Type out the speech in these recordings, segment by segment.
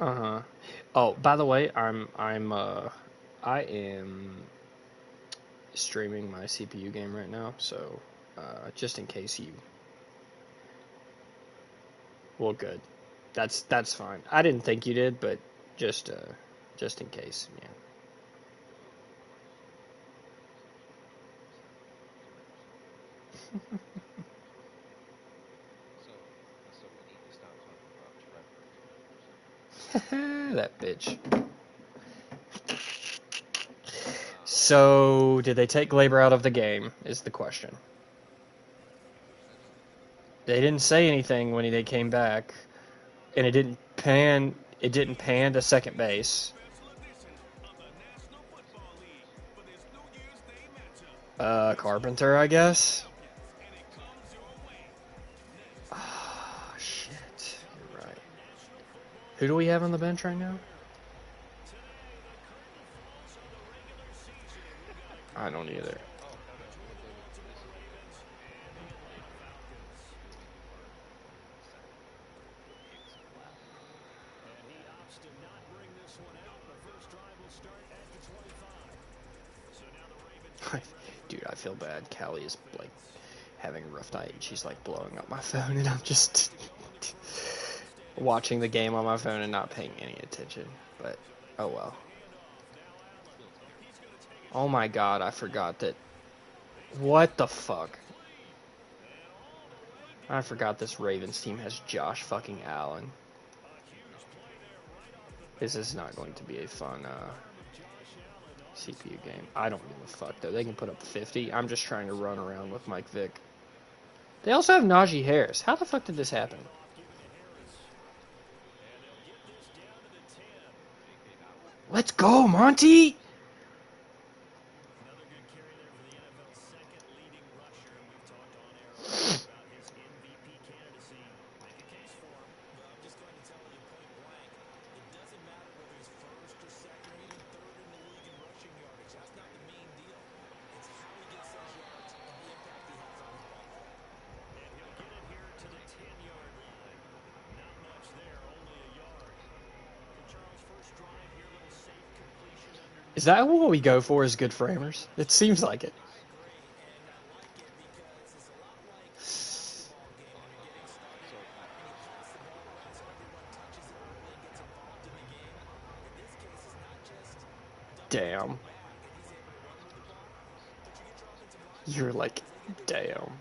Uh-huh. Oh, by the way, I am streaming my CPU game right now, so just in case you, well, good. That's fine. I didn't think you did, but just uh just in case, yeah. That bitch. So, did they take Glaber out of the game? Is the question. They didn't say anything when they came back, and it didn't pan. It didn't pan to second base. Carpenter, I guess. Ah, shit. You're right. Who do we have on the bench right now? I don't either. Dude, I feel bad. Callie is like having a rough night. She's like blowing up my phone, and I'm just watching the game on my phone and not paying any attention. But oh well. Oh my god, I forgot that. What the fuck? I forgot this Ravens team has Josh fucking Allen. This is not going to be a fun CPU game. I don't give a fuck though. They can put up 50. I'm just trying to run around with Mike Vick. They also have Najee Harris. How the fuck did this happen? Let's go, Monty! Is that what we go for as good framers? It seems like it. Damn. You're like, damn.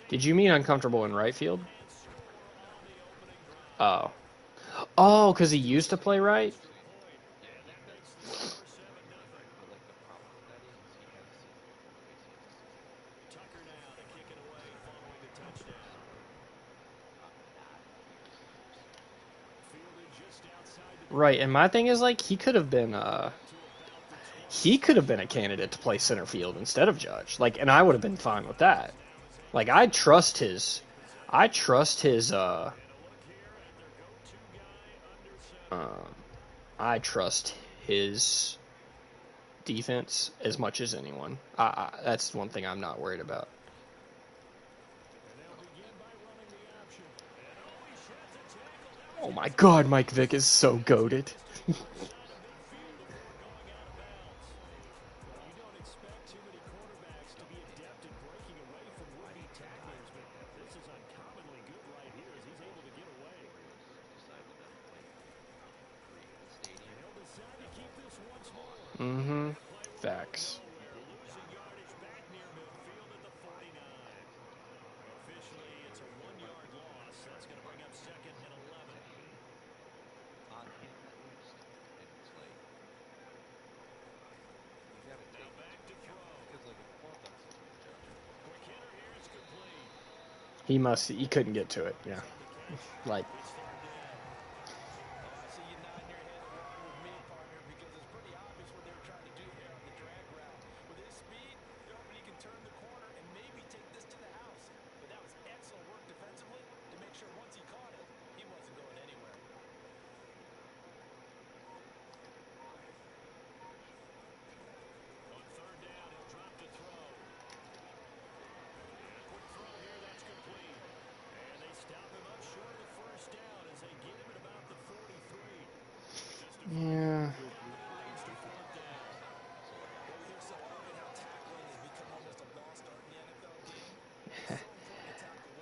Did you mean uncomfortable in right field? Oh. Oh, because he used to play right? Right, and my thing is like he could have been a candidate to play center field instead of Judge. Like, and I would have been fine with that. Like, I trust his um I trust his defense as much as anyone. That's one thing I'm not worried about. Oh my god, Mike Vick is so goated. Mm-hmm. Facts. He couldn't get to it, yeah. Like,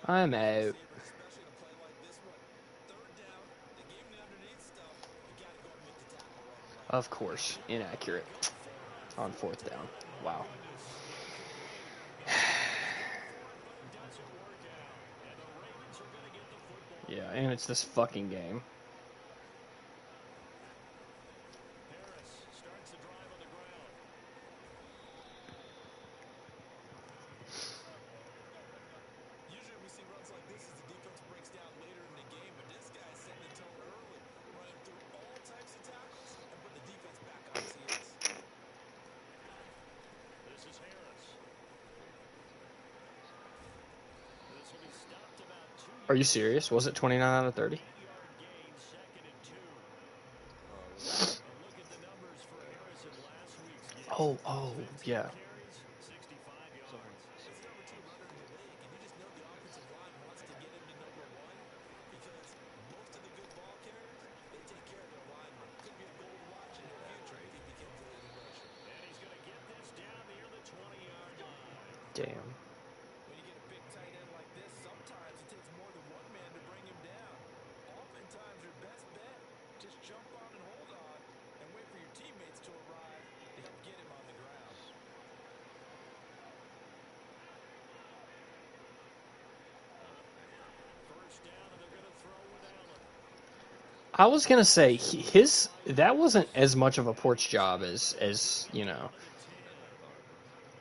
I'm out. Of course, inaccurate on 4th down. Wow. Yeah, and it's this fucking game. Are you serious? Was it 29 out of 30? Oh, yeah. Damn. I was gonna say that wasn't as much of a porch job as you know.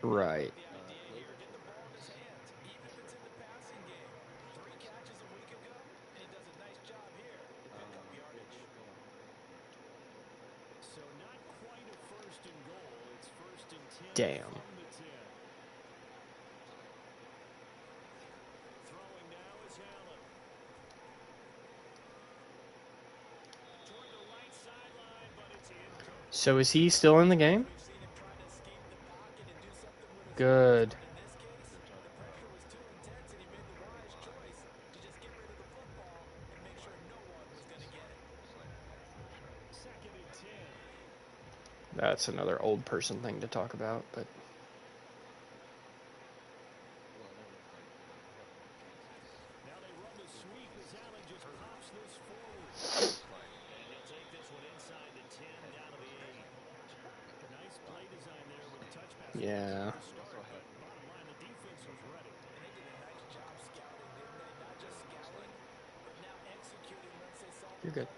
Right. Damn. So is he still in the game? Good. That's another old person thing to talk about, but yeah. You're good.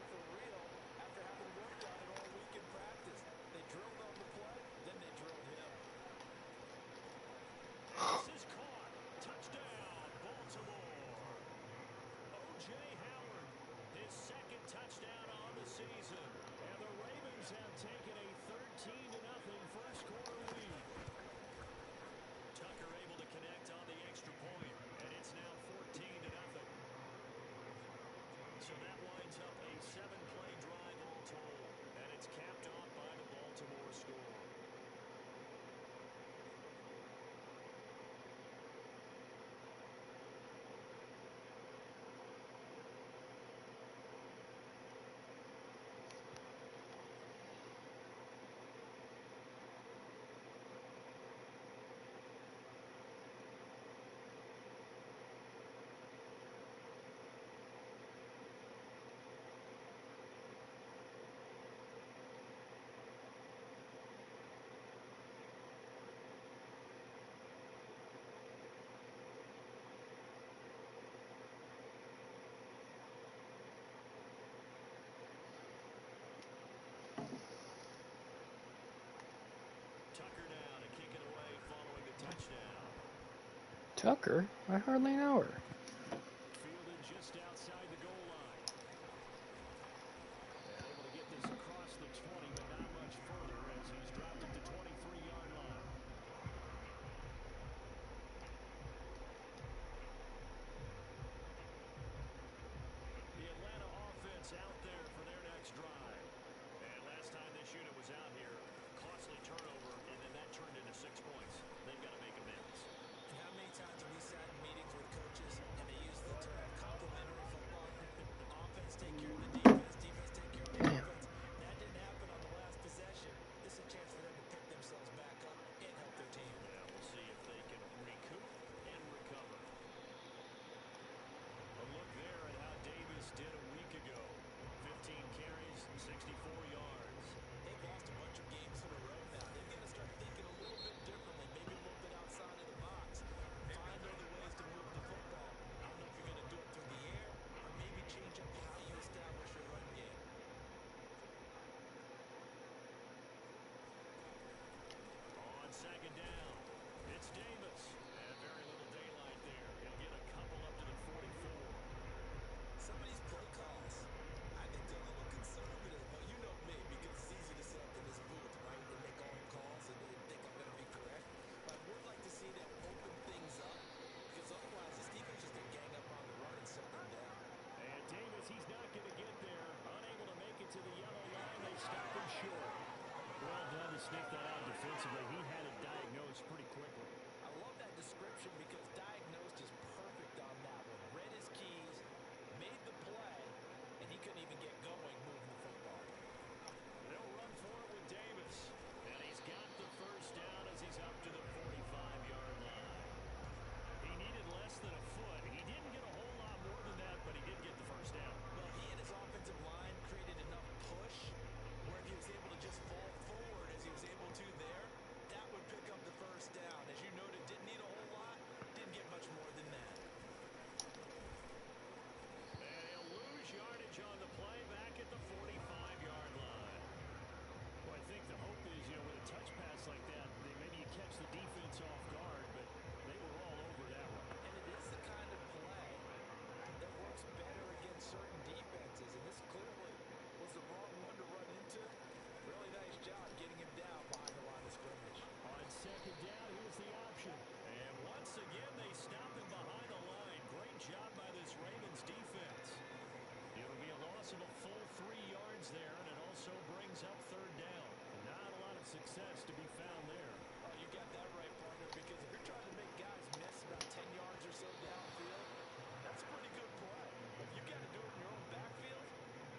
Tucker? I hardly know her. sniff that out defensively. He had it diagnosed pretty quickly. I love that description because diagnosed is perfect on that one. Read his keys, made the play, and he couldn't even get going moving the football. They'll run for it with Davis. And he's got the first down as he's up to the 45-yard line. He needed less than a foot. He didn't get a whole lot more than that, but he did get the first down. Well, he and his offensive line created enough push where if he was able to just fall forward as he was able to there, that would pick up the first down. As you noted, didn't need a whole lot, didn't get much more than that. And he'll lose yardage on the play back at the 45-yard line. Well, I think the hope is, with a touch pass like that, maybe you catch the defense off guard, but they were all over that one. And it is the kind of play that works better against certain defenses, and this clearly was the wrong one to run into. Really nice job getting him down behind the line of scrimmage. On second down, here's the option. And once again, they stop him behind the line. Great job by this Ravens defense. It'll be a loss of a full 3 yards there, and it also brings up third down. Not a lot of success to be found there. Oh, you got that right, partner, because if you're trying to make guys miss about 10 yards or so downfield, that's a pretty good play. If you got to do it in your own backfield,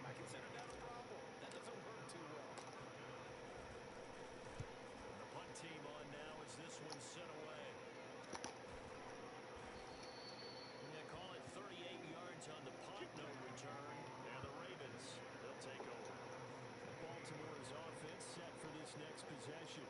I consider that a problem. That doesn't work too well. The punt team on now as this one's sent away. They call it 38 yards on the punt, no return. And the Ravens, they'll take over. Baltimore's offense set for this next possession.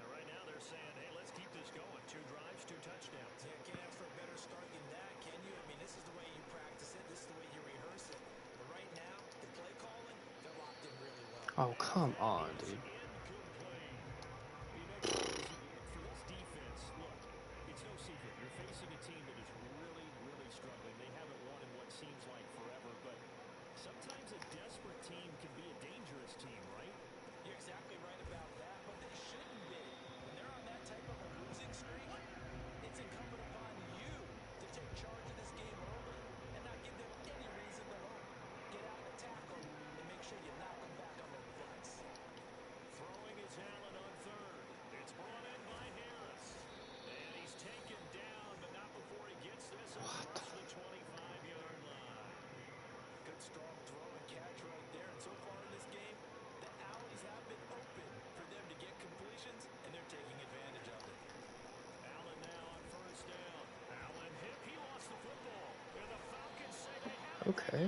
And right now they're saying, hey, let's keep this going. 2 drives, 2 touchdowns. Yeah, can't ask for a better start than that, can you? I mean, this is the way you practice it. This is the way you rehearse it. But right now, the play calling, they're locked in really well. Oh, come on, dude. For this defense, look, it's no secret. You're facing a team that is really, really struggling. They haven't won in what seems like forever, but sometimes a desperate team can be a dangerous team, right? You're exactly right about that, but they shouldn't be. When they're on that type of a losing streak, it's incumbent upon you to take charge of this game early and not give them any reason to hope. Get out and tackle and make sure you knock them back on their butts. Throwing is Allen on third. It's brought in by Harris. And he's taken down, but not before he gets this across the 25-yard line. Good strong throw and catch right there. And so far in this game, the alleys have been open for them to get completions, and they're taking advantage of it. Allen now on first down. Allen hit. He lost the football. And the Falcons say they have it. Okay.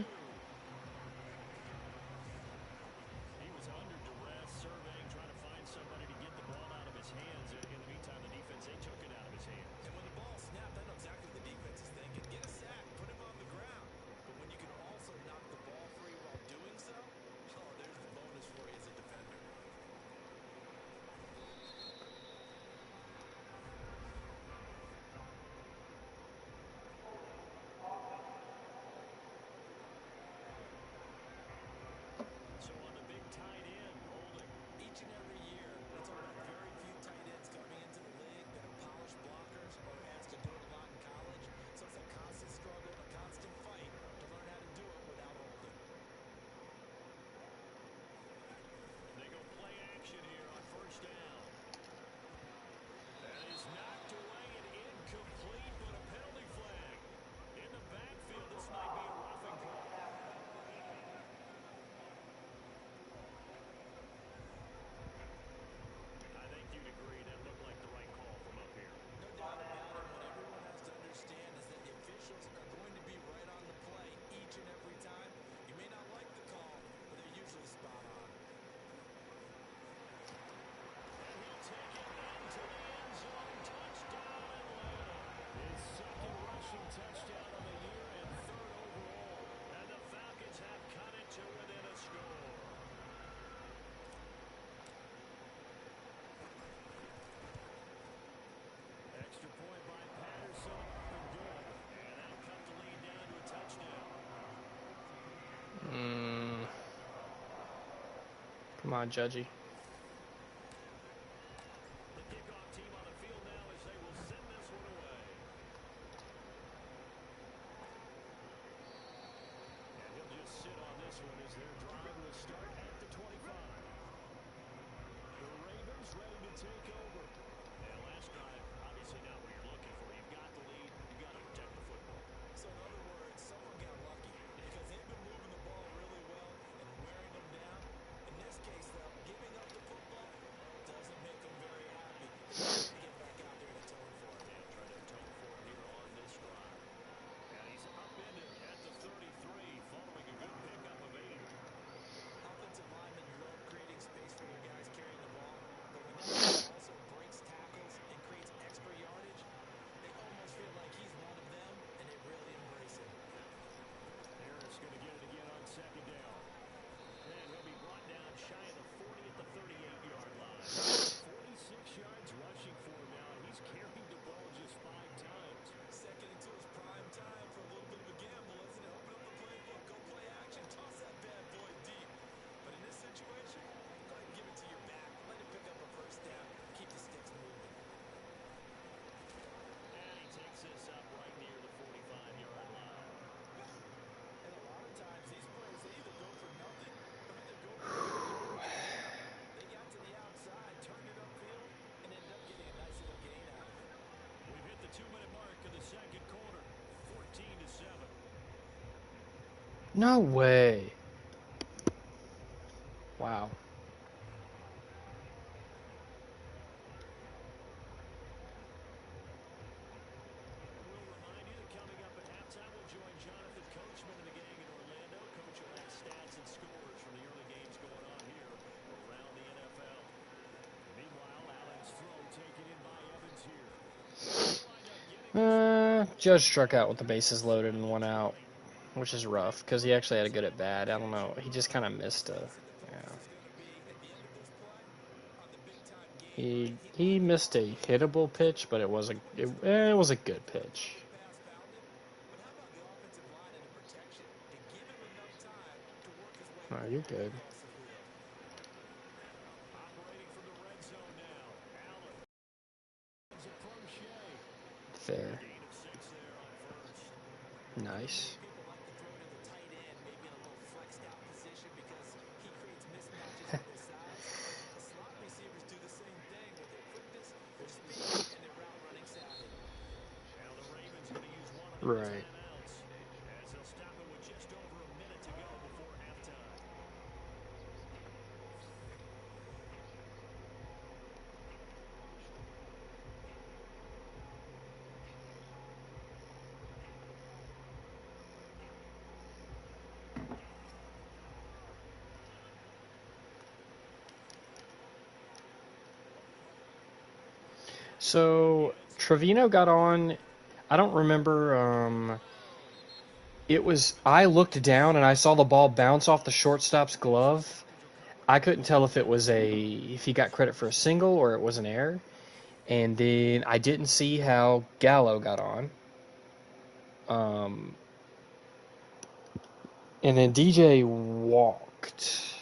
He was under duress, surveying, trying to find somebody to get the ball out of his hands. In the meantime, the defense, they took it out of his hands. And when the ball snapped, I know exactly what the defense is thinking. Get a sack, put him on the ground. But when you can also knock the ball free while doing so, oh, there's the bonus for you as a defender. So on the big tight end, holding. Each and every year, that's one of very few tight ends coming into the league that are polished blockers or asked to do it a lot in college. So it's a constant struggle, a constant fight to learn how to do it without holding. They go play action here on first down. That is knocked away and incomplete, but a penalty flag. In the backfield, this might be a roughing call. I think you'd agree that looked like the right call from up here. No doubt about it. What everyone has to understand is that the officials are going to be right on the play each and every time. You may not like the call, but they're usually spot on. And he'll take it into the end zone. Touchdown, Atlanta. His second rushing touchdown of the year and 3rd overall. And the Falcons have cut it to within a score. Extra point by Patterson, up and good. And that'll cut the lead down to a touchdown. Come on, Judgy. The kickoff team on the field now as they will send this one away. And he'll just sit on this one as their drive will start at the 25. The Ravens No way. Wow. We'll remind you that coming up at halftime, we'll join Jonathan Coachman and the gang in Orlando. Coach will have stats and scores from the early games going on here around the NFL. Meanwhile, Allen's throw taken in by Evans here. Judge struck out with the bases loaded and 1 out, which is rough because he actually had a good at bat. I don't know. He just kind of missed a. Yeah. He missed a hittable pitch, but it was a good pitch. No, you're good. Operating from the red zone now. Allen. Fair. Gain of 6 there on first. Nice. People like to throw to the tight end, maybe in a little flexed out position because he creates mismatches with his size. The slot receivers do the same thing with their quickness, their speed, and their route running savvy. Now the Ravens going to use one of their Right. timeouts as they'll stop it with just over a minute to go before halftime. So Trevino got on. I don't remember. I looked down and I saw the ball bounce off the shortstop's glove. I couldn't tell if he got credit for a single or it was an error. And then I didn't see how Gallo got on. And then DJ walked,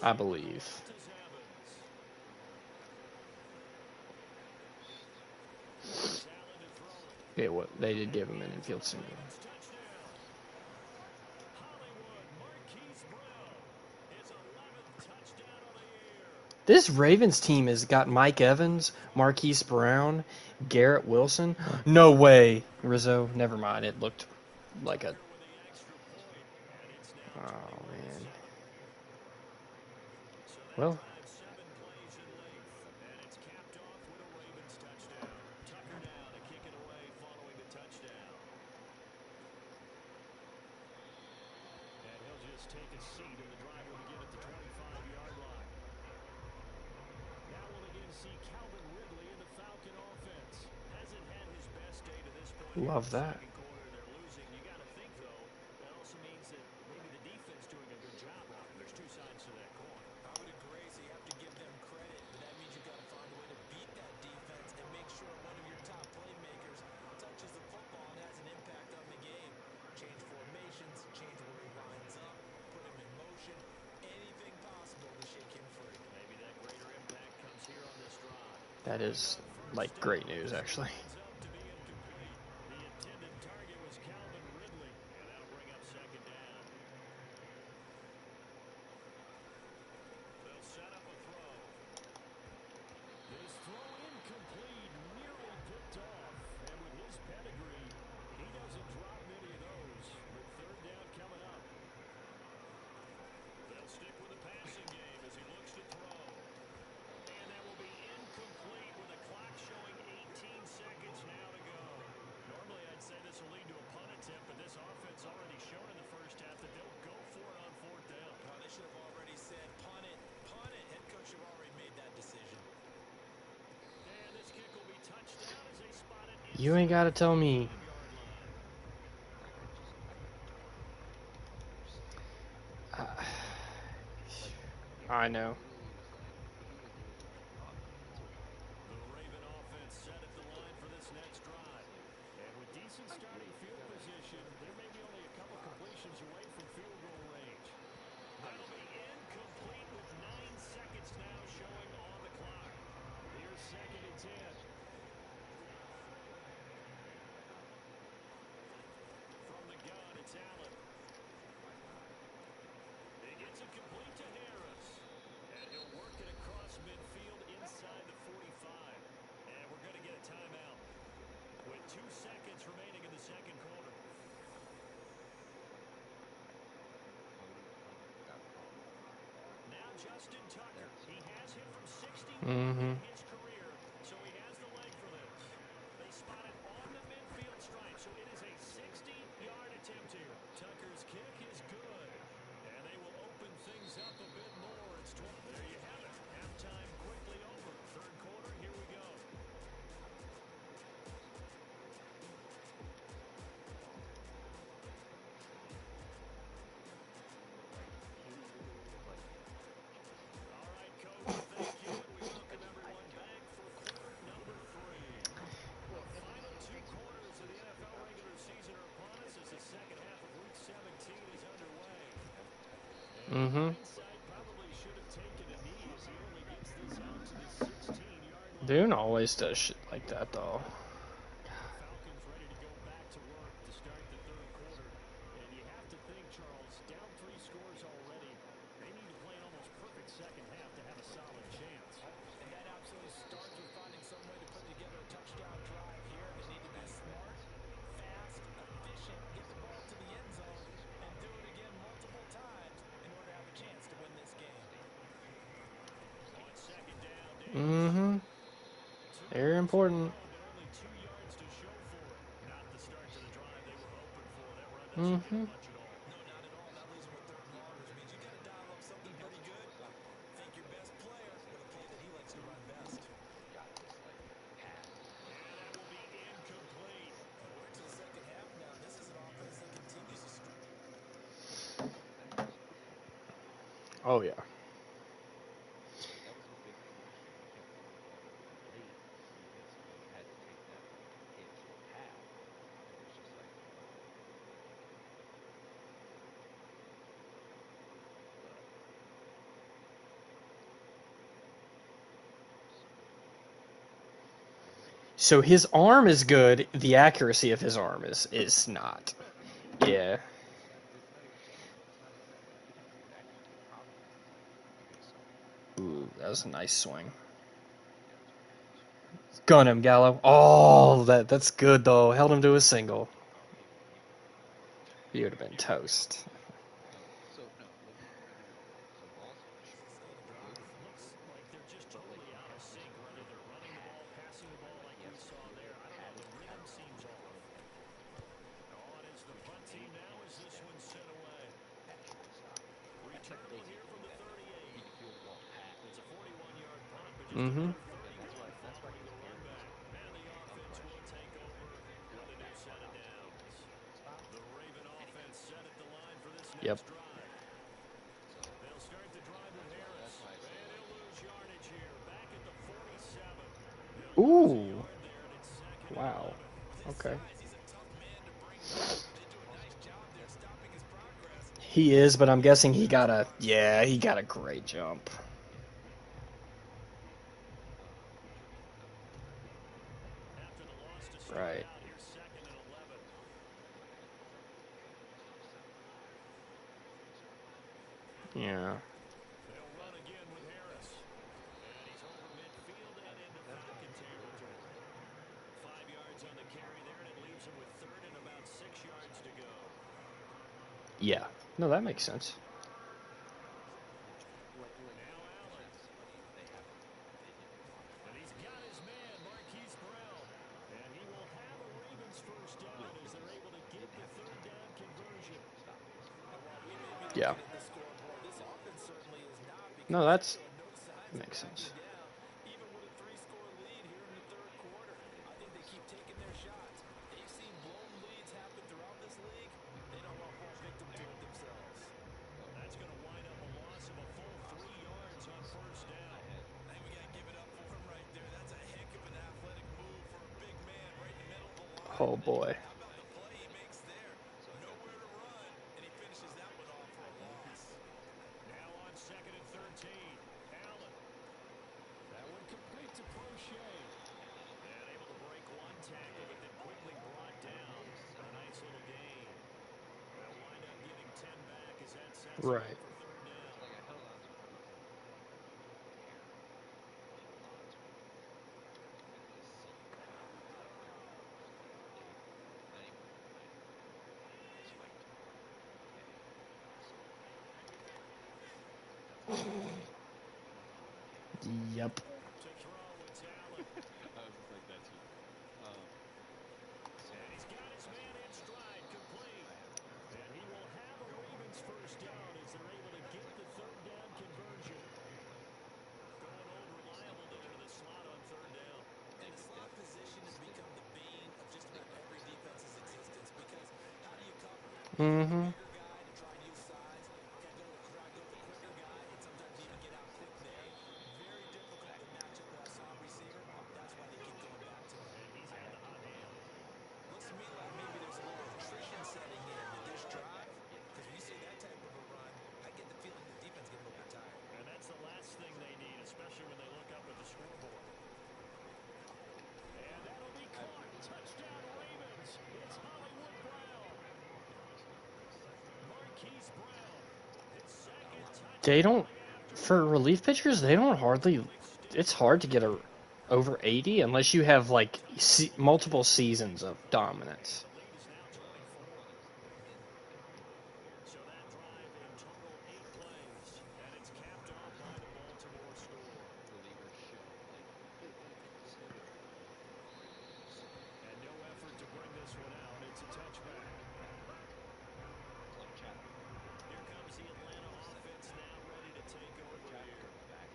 I believe. They did give him an infield single. This Ravens team has got Mike Evans, Marquise Brown, Garrett Wilson. No way, Rizzo. Never mind. It looked like a. Oh man. Well. Take a seat, and the drive will begin at the 25-yard line. Now we'll begin to see Calvin Ridley in the Falcon offense. Hasn't had his best day to this point. Love that. Second quarter, they're losing. You got to think, though, that also means that maybe the defense doing a good job out. There's two sides to that coin. I would agree, so you have to give them credit, but that means you've got to find a way to beat that defense and make sure one of your top playmakers touches the football and has an impact on the game. Change formations, change where he lines up, put him in motion, anything possible to shake him free. Maybe that greater impact comes here on this drive. That is like great news, actually. The intended target was Calvin Ridley, and that'll bring up second down. They'll set up a throw. This throw incomplete, nearly picked off, and with his pedigree, he doesn't drop many of those. With third down coming up. They'll stick with the passing game as he looks to throw. And that will be incomplete with the clock showing 18 seconds now to go. Normally I'd say this will lead to a punt attempt, but this offense already shown in the first half that they'll go for it on fourth down. Oh, they should have already said punt it, punt it. Head coach should have already made that decision. And this kick will be touched down as they spot it. You ain't got to tell me. I know. The Raven offense set at the line for this next drive. And with decent starting field position, there may be only a couple completions away from field goal range. That'll be incomplete with 9 seconds now showing on the clock. Here's second and 10. From the gun, it's Allen. He gets it complete to Harris. And he'll work it across midfield inside the 45. And we're going to get a timeout with 2 seconds remaining in the second quarter. Justin Tucker. He has hit from 61 Mm-hmm. in his career, so he has the leg for this. They spot it on the midfield stripe, so it is a 60-yard attempt here. Tucker's kick is good, and they will open things up a bit more. It's 12. There you have it. Halftime quickly over. Third quarter, here we go. All right, Coach, thank you, and we welcome everyone back for quarter number 3. The final 2 quarters of the NFL regular season are upon us as the second half of Week 17 is underway. And in Mm-hmm. hindsight, probably should have taken a knee as he only gets this out to the 16-yard line. Dune always does shit like that, though. The Falcons ready to go back to work to start the third quarter. And you have to think, Charles, down 3 scores already, they need to play an almost perfect second half to have a solid chance. And that absolutely starts with finding some way to put together a touchdown drive here. They need to be smart, fast, efficient, get the ball to the end zone, and do it again multiple times in order to have a chance to win this game. On second down, Daniel. Mm-hmm. 2 Very yards on the important. run, but only 2 yards to show for it. Not the start to the drive they were hoping for. That run doesn't get Mm-hmm. much at all. No, not at all. That leaves them with third and long, which means you got to dial up something pretty good. Thank your best player with a play that he likes to run best. And that will be incomplete. And we're into the second half now. This is an offense that continues to struggle. Oh, yeah. So his arm is good. The accuracy of his arm is not. Yeah. Ooh, that was a nice swing. Gun him, Gallo. Oh, that's good though. Held him to a single. He would have been toast. Looks like they're just totally out of sync, whether they're running the ball, passing the ball like we saw there. I don't know. The rhythm seems off. Oh, and it's the punt team now as this one's set away. Returnable here from the 38. It's a 41-yard punt, but just Mm-hmm. another 31 following the run back. And the offense will take over with a new set of downs. The Raven offense set at the line for this Yep. next drive. They'll start the drive with Harris. And he'll lose yardage here. Back at the 47. They'll lose a Ooh. yard there, and it's second and Wow. 11. Okay. He's a tough man to bring down, but they do a nice job there stopping his progress. He is, but I'm guessing he got a great jump. After the loss to start Right. out, here's second and 11. Yeah. They'll run again with Harris. And he's over midfield and into Falcon territory. 5 yards on the carry there, and it leaves him with third and about 6 yards to go. Yeah. No, that makes sense. Now Allen. And he's got his man, Marquise Brown. And he will have a Ravens first down as they're able to get the third down conversion. And while we may be Yeah. looking at the scoreboard, this offense certainly is not, because No, they're that's showing no signs that of makes sense. backing down, even with a 3-score lead here in the third quarter. I think they keep taking their shots. They've seen blown leads happen throughout this league. They don't want to fall victim to it themselves. That's going to wind up a loss of a full 3 yards on first down. I think we got to give it up for him right there. That's a heck of an athletic move for a big man right in the middle of the line. Oh boy. How about the play he makes there? Nowhere to run, and he finishes that one off for a loss. Now on second and 13. Allen. That one complete to Prochet. And able to break one tackle, but then quickly brought down. A nice little gain. They'll wind up giving 10 back as that sets them Right. up for third down. Yep. to throw with talent. I was just like that too. And he's got his man in stride, complete. And he will have a Ravens first down as they're able to get the third down conversion. Going old reliable there to the slot on third down. And the slot position has become the bane of just about every defense's existence because how do you cover? You throw the Mm-hmm. bigger guy to try and use size, try to go the quicker guy, and sometimes even get out quick there. Very difficult to match up with that slot receiver. That's why they keep going back to him. And he's had the hot hand. Looks to me like maybe there's a little attrition setting in with this drive because when you see that type of a run, I get the feeling the defense is getting a little bit tired. And that's the last thing they need, especially when they look up at the scoreboard. And that'll be caught. Touchdown Ravens. It's Hollywood Brown. Marquise Brown. His second touchdown They don't, after for relief pitchers, they don't hardly, it's hard to get over 80 unless you have like multiple seasons of dominance. the lead is now 24. So that drive in total 8 plays. And it's capped off by the Baltimore score. Relievers show like And no effort to bring this one out. It's a touchback. like Chapman. Here comes the Atlanta offense now ready to take over here.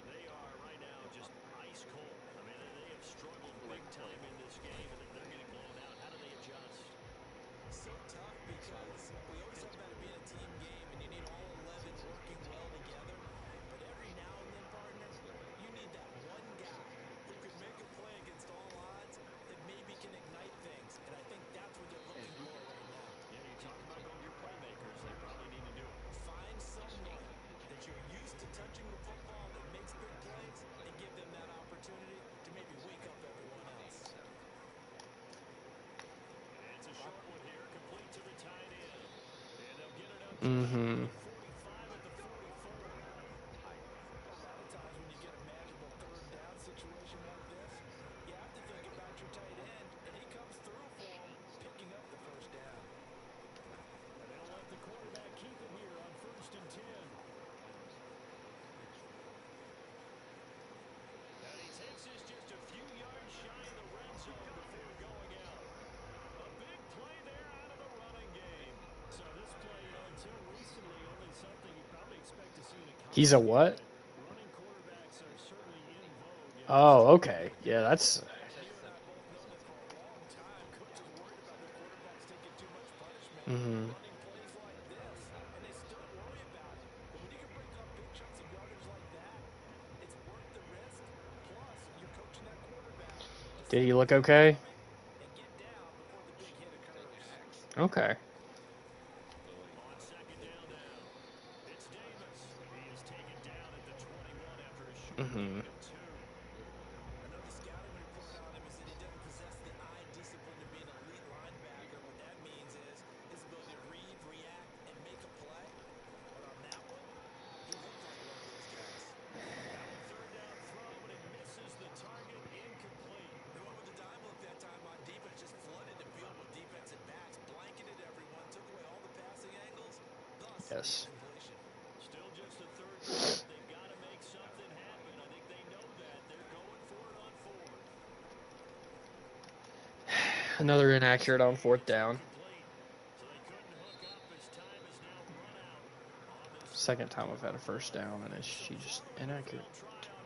They are right now just ice cold. I mean, they have struggled big time in this game, and they're getting blown out. How do they adjust? So tough because we always talk about it being a team game and you need all 11 working well together. But every now and then, partner, you need that one guy who can make a play against all odds that maybe can ignite things. And I think that's what they're looking for right now. Yeah, you talk about going to your playmakers. They probably need to do it. Find someone that you're used to touching the football that makes big plays and give them that opportunity to maybe wake up everyone else. It's a short one here, complete to the tight end. And they'll get it up to Mm-hmm. the 45 at the 44. A lot of times when you get a manageable third down situation like this, you have to think about your tight end, and he comes through for him, picking up the first down. And they'll let the quarterback keep it here on 1st and 10. And he takes this just a few yards shy of the red zone before going out. A big play there out of the running game. So this play, until recently, only something you probably expect to see in a college He's a game, what? but running quarterbacks are certainly in vogue. Oh, okay. Yeah, that's, You and I both know that for a long time, coaches worried about their quarterbacks taking too much punishment, mm-hmm. running plays like this, and they still worry about it. But when you can break up big chunks of yardage like that, it's worth the risk. Plus, you're coaching that quarterback to Did see he look what's okay? coming and get down before the big hit occurs. Okay. On second down now, it's Davis. He is taken down at the 21 after a short Mm-hmm. gain of 2. I know the scouting report on him is that he doesn't possess the eye discipline to be an elite linebacker. What that means is his ability to read, react, and make a play. But on that one, he looked like one of those guys. Now a third down throw, but it misses the target, incomplete. They went with the dime look that time on defense, just flooded the field with defensive backs, blanketed everyone, took away all the passing angles, thus the Yes. incompletion. Still just a third down. They've got to make something happen. I think they know that. They're going for it on 4th. Another inaccurate on 4th down. Incomplete. So they couldn't hook up as time is now run out on this Second time I've had a first down, and she just inaccurate. try on 4th down.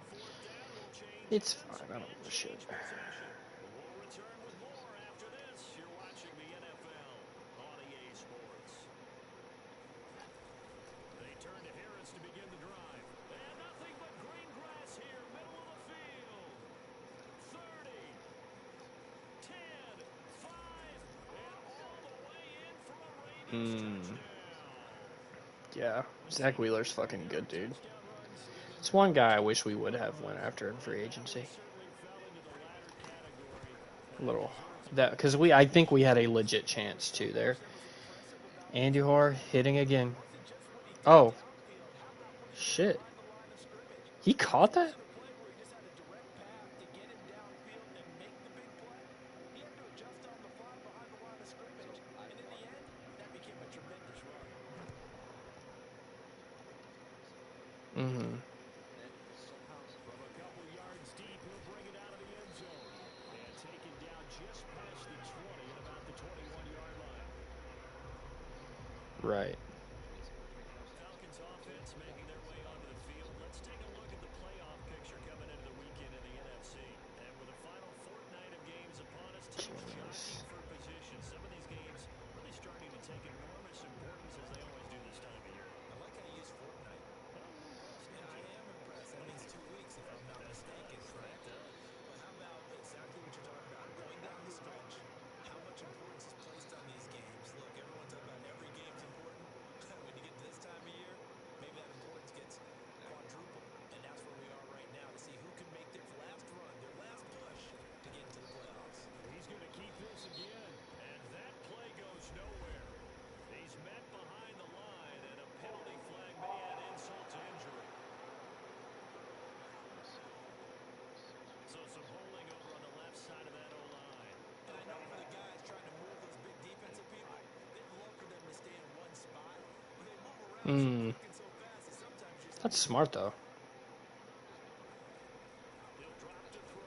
Will change It's ends fine. I don't and give a shit. change possession. We'll return with more after this. You're watching the NFL on EA Sports. They turn to Harris to begin the drive. And nothing but green grass here, middle of the field. 30, 10, 5, and all the way in for a Ravens touchdown. Yeah, Zach Wheeler's fucking good, dude. It's one guy I wish we would have went after in free agency. A little that because I think we had a legit chance too there. Andy Hoare hitting again. Oh, shit! He caught that? Mm-hmm. From a couple yards Right. Falcons offense making their way onto the field. Let's take a look at the playoff picture coming into the weekend in the NFC. And with the final fortnight of games upon us, teams jockeying for position. Some of these games really starting to take enormous importance as they always do this time of year. I like how you use fortnight. Yeah, I am impressed. That means 2 weeks, if I'm not mistaken. Correct. But how about exactly what you're talking about? Going down the stretch, how much importance is placed on these games? Look, everyone's talking about every game's important. When you get to this time of year, maybe that importance gets quadrupled. And that's where we are right now to see who can make their last run, their last push to get into the playoffs. He's going to keep this again. And that play goes nowhere. He's met behind the line, and a penalty flag may add insult to injury. So some holding over on the left side of that O-line. And I know for the guys trying to move those big defensive people, they'd love for them to stay in one spot. But they move around so quick and so fast that sometimes just That's smart, though. He'll drop to throw.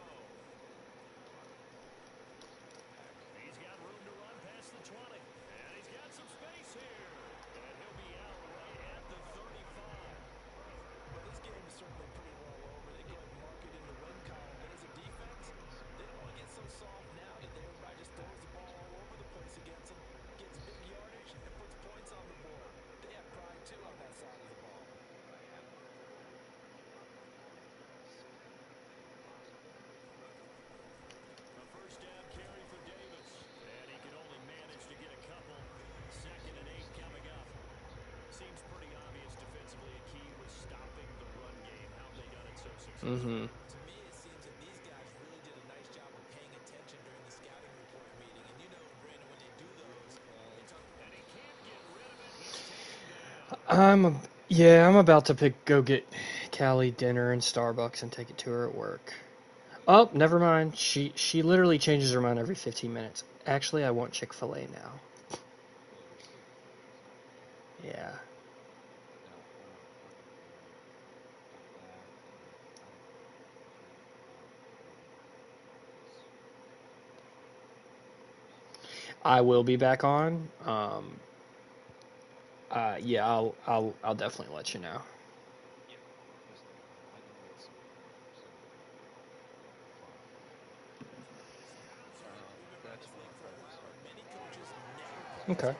He's got room to run past the 20. And he's got some space here. And he'll be out right at the 35. Well, this game is certainly pretty well over. They go ahead and mark it in the win column. But as a defense, they don't want to get so soft now that everybody just throws the ball all over the place against them, gets big yardage, and puts points on the board. They have pride, too, on that side of the ball. A first down carry for Davis. And he can only manage to get a couple. 2nd and 8 coming up. Seems pretty obvious defensively a key was stopping the run game. How have they done it so successfully? To me, it seems that these guys really did a nice job of paying attention during the scouting report meeting. And you know, Brandon, when they do those, they talk And he can't get rid of it. He's taken down. I'm about to go get Callie dinner in Starbucks and take it to her at work. Oh, never mind. She literally changes her mind every 15 minutes. Actually, I want Chick-fil-A now. Yeah. I will be back on. Yeah, I'll definitely let you know. Okay. almost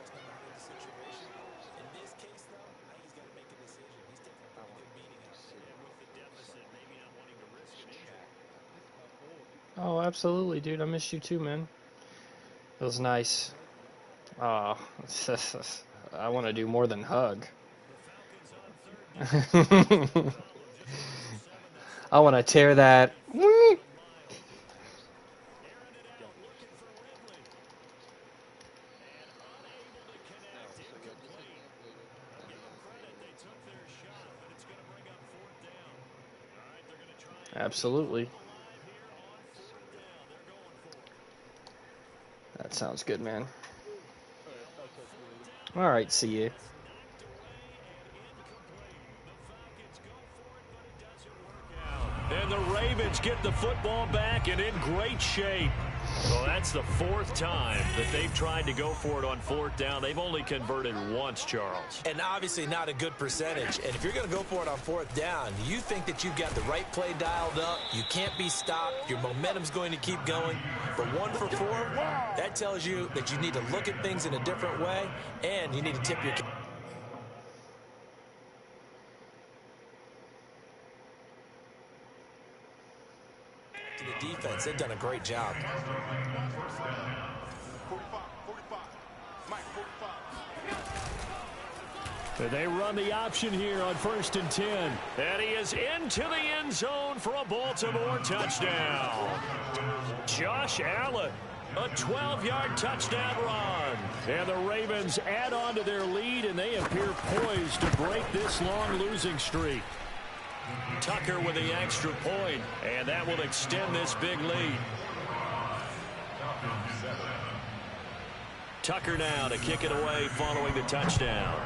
no matter the situation. In this case, though, I think he's got to make a decision. He's taking a pretty good beating out there. And with the deficit, maybe not wanting to risk an injury. Oh, absolutely, dude. I missed you too, man. It was nice. Oh, I want to do more than hug. The Falcons on 3rd down. I want to tear that. Airing it out, looking for Ridley. And unable to connect. Incomplete. I'll give them credit. They took their shot, but it's going to bring up 4th down. All right, they're going to try and Absolutely. keep them alive here on 4th down. They're going for it. That sounds good, man. All right, see you. Knocked away and incomplete. The Falcons go for it, but it doesn't work out. And the Ravens get the football back and in great shape. Well, that's the 4th time that they've tried to go for it on 4th down. They've only converted once, Charles. And obviously not a good percentage. And if you're going to go for it on 4th down, you think that you've got the right play dialed up. You can't be stopped. Your momentum's going to keep going. But 1 for 4, that tells you that you need to look at things in a different way, and you need to tip your... to the defense. They've done a great job. They run the option here on 1st and 10. And he is into the end zone for a Baltimore touchdown. Josh Allen, a 12-yard touchdown run. And the Ravens add on to their lead, and they appear poised to break this long losing streak. Tucker with the extra point, and that will extend this big lead. Tucker now to kick it away following the touchdown.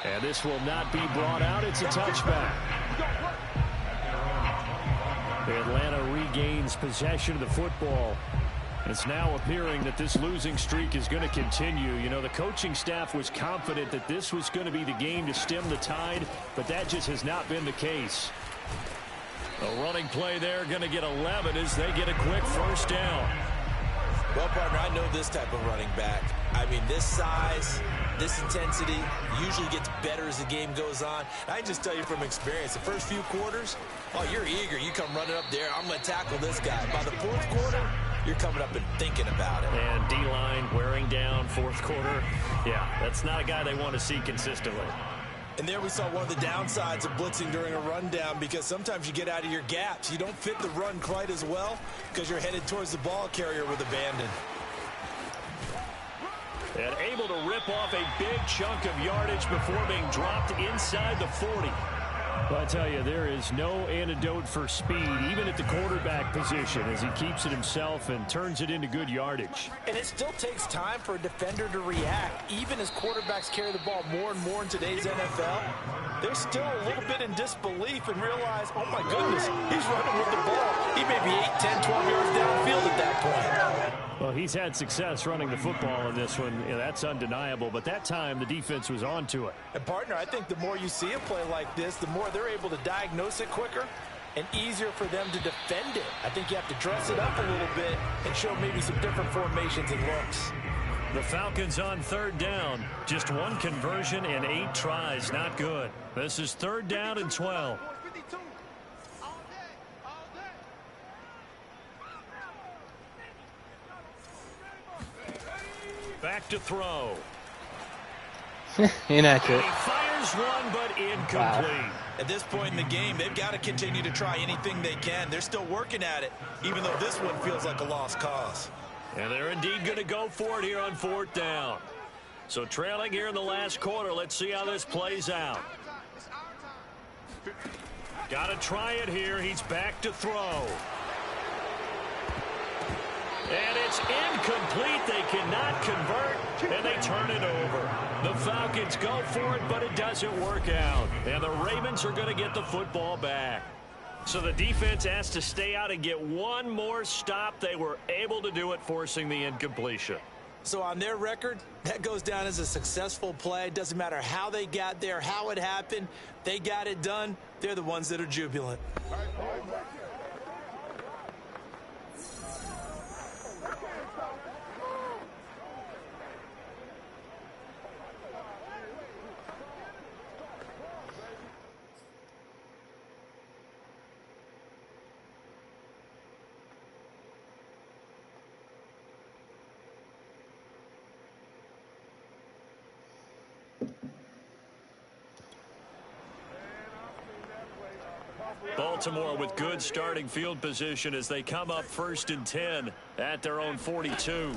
And this will not be brought out. It's a touchback. Atlanta regains possession of the football. It's now appearing that this losing streak is going to continue. You know, the coaching staff was confident that this was going to be the game to stem the tide, but that just has not been the case. A running play there, going to get 11 as they get a quick first down. Well, partner, I know this type of running back. I mean, this size, this intensity usually gets better as the game goes on. I can just tell you from experience, the first few quarters, oh, you're eager. You come running up there, I'm going to tackle this guy. By the fourth quarter, you're coming up and thinking about it. And D-line wearing down fourth quarter. Yeah, that's not a guy they want to see consistently. And there we saw one of the downsides of blitzing during a rundown, because sometimes you get out of your gaps. You don't fit the run quite as well because you're headed towards the ball carrier with abandon. And able to rip off a big chunk of yardage before being dropped inside the 40. Well, I tell you, there is no antidote for speed, even at the quarterback position, as he keeps it himself and turns it into good yardage. And it still takes time for a defender to react. Even as quarterbacks carry the ball more and more in today's NFL, they're still a little bit in disbelief and realize, oh my goodness, he's running with the ball. He may be 8, 10, 12 yards downfield at that point. Well, he's had success running the football in this one. Yeah, that's undeniable. But that time, the defense was on to it. And, partner, I think the more you see a play like this, the more they're able to diagnose it quicker and easier for them to defend it. I think you have to dress it up a little bit and show maybe some different formations and looks. The Falcons on third down. Just one conversion and 8 tries. Not good. This is third down and 12. Back to throw. Inaccurate. He fires one, but incomplete. Wow. At this point in the game, they've got to continue to try anything they can. They're still working at it, even though this one feels like a lost cause. And they're indeed going to go for it here on fourth down. So trailing here in the last quarter. Let's see how this plays out. Got to try it here. He's back to throw. And it's incomplete. They cannot convert, and they turn it over. The Falcons go for it, but it doesn't work out. And the Ravens are going to get the football back. So the defense has to stay out and get one more stop. They were able to do it, forcing the incompletion. So on their record, that goes down as a successful play. Doesn't matter how they got there, how it happened. They got it done. They're the ones that are jubilant. Baltimore with good starting field position as they come up 1st and 10 at their own 42.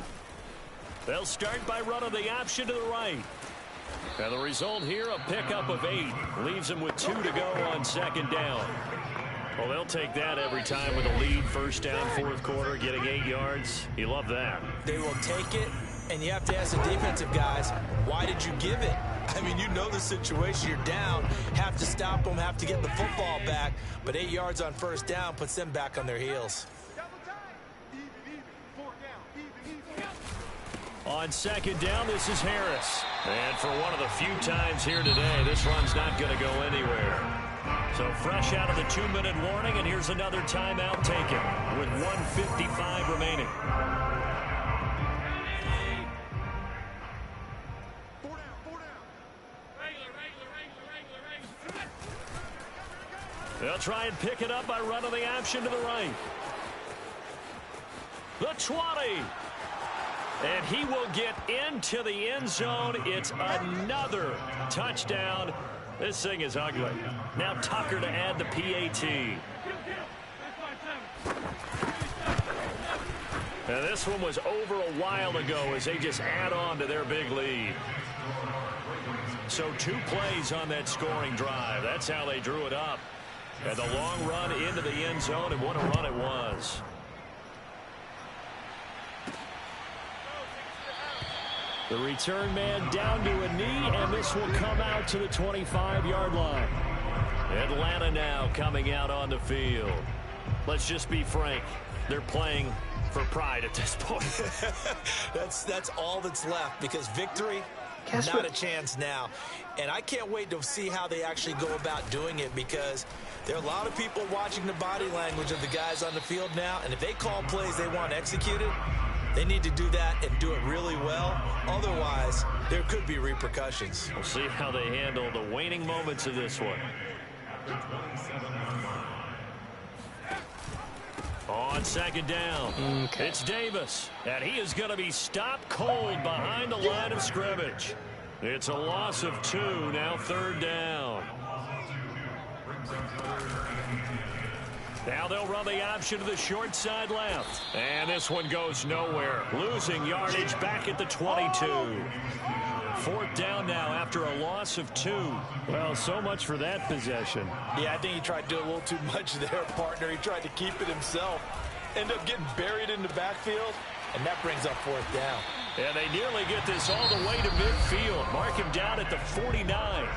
They'll start by running the option to the right. And the result here, a pickup of 8. Leaves them with 2 to go on 2nd down. Well, they'll take that every time with a lead. 1st down, 4th quarter, getting 8 yards. You love that. They will take it, and you have to ask the defensive guys, why did you give it? I mean, you know the situation. You're down, have to stop them, have to get the football back. But 8 yards on 1st down puts them back on their heels. On 2nd down, this is Harris. And for one of the few times here today, this run's not going to go anywhere. So fresh out of the 2-minute warning, and here's another timeout taken with 1:55 remaining. They'll try and pick it up by running the option to the right. The 20. And he will get into the end zone. It's another touchdown. This thing is ugly. Now Tucker to add the PAT. And this one was over a while ago as they just add on to their big lead. So 2 plays on that scoring drive. That's how they drew it up. And the long run into the end zone, and what a run it was. The return man down to a knee, and this will come out to the 25-yard line. Atlanta now coming out on the field. Let's just be frank. They're playing for pride at this point. That's all that's left, because victory, not a chance now. And I can't wait to see how they actually go about doing it, because there are a lot of people watching the body language of the guys on the field now, and if they call plays they want executed, they need to do that and do it really well. Otherwise, there could be repercussions. We'll see how they handle the waning moments of this one. On second down, it's Davis, and he is going to be stopped cold behind the line of scrimmage. It's a loss of 2, now third down. Now they'll run the option to the short side left. And this one goes nowhere. Losing yardage back at the 22. Fourth down now after a loss of 2. Well, so much for that possession. Yeah, I think he tried to do a little too much there, partner. He tried to keep it himself. Ended up getting buried in the backfield, and that brings up fourth down. And they nearly get this all the way to midfield. Mark him down at the 49.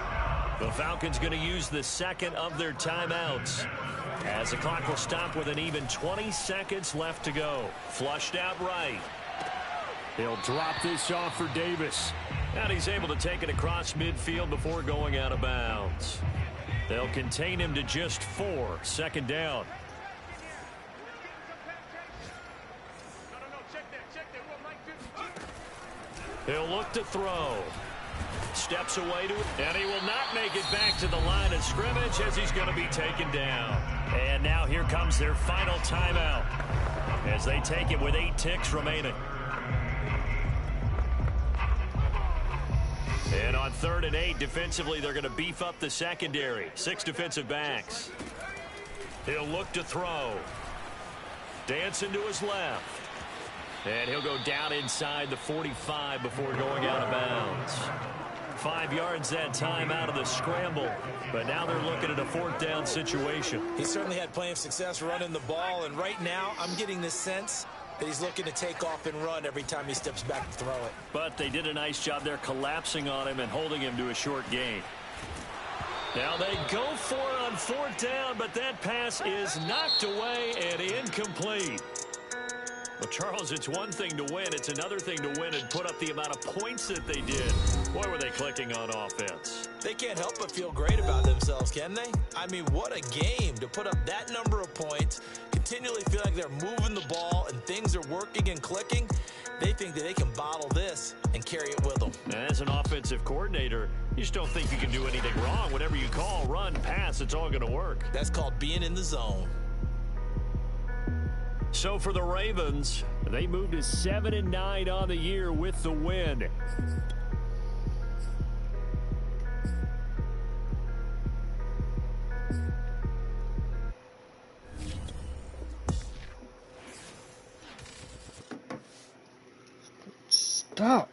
The Falcons going to use the second of their timeouts, as the clock will stop with an even 20 seconds left to go. Flushed out right. He'll drop this off for Davis. And he's able to take it across midfield before going out of bounds. They'll contain him to just 4. Second down. He'll look to throw. Steps away to it, and he will not make it back to the line of scrimmage as he's going to be taken down. And now here comes their final timeout as they take it with 8 ticks remaining. And on 3rd and 8, defensively, they're going to beef up the secondary. 6 defensive backs. He'll look to throw. Dancing to his left. And he'll go down inside the 45 before going out of bounds. 5 yards that time out of the scramble. But now they're looking at a 4th down situation. He certainly had plenty of success running the ball, and right now I'm getting the sense that he's looking to take off and run every time he steps back to throw it. But they did a nice job there collapsing on him and holding him to a short gain. Now they go for it on 4th down, but that pass is knocked away and incomplete. Well, Charles, it's one thing to win. It's another thing to win and put up the amount of points that they did. Boy, were they clicking on offense. They can't help but feel great about themselves, can they? I mean, what a game to put up that number of points, continually feel like they're moving the ball and things are working and clicking. They think that they can bottle this and carry it with them. As an offensive coordinator, you just don't think you can do anything wrong. Whatever you call, run, pass, it's all going to work. That's called being in the zone. So for the Ravens, they moved to 7-9 on the year with the win. Stop.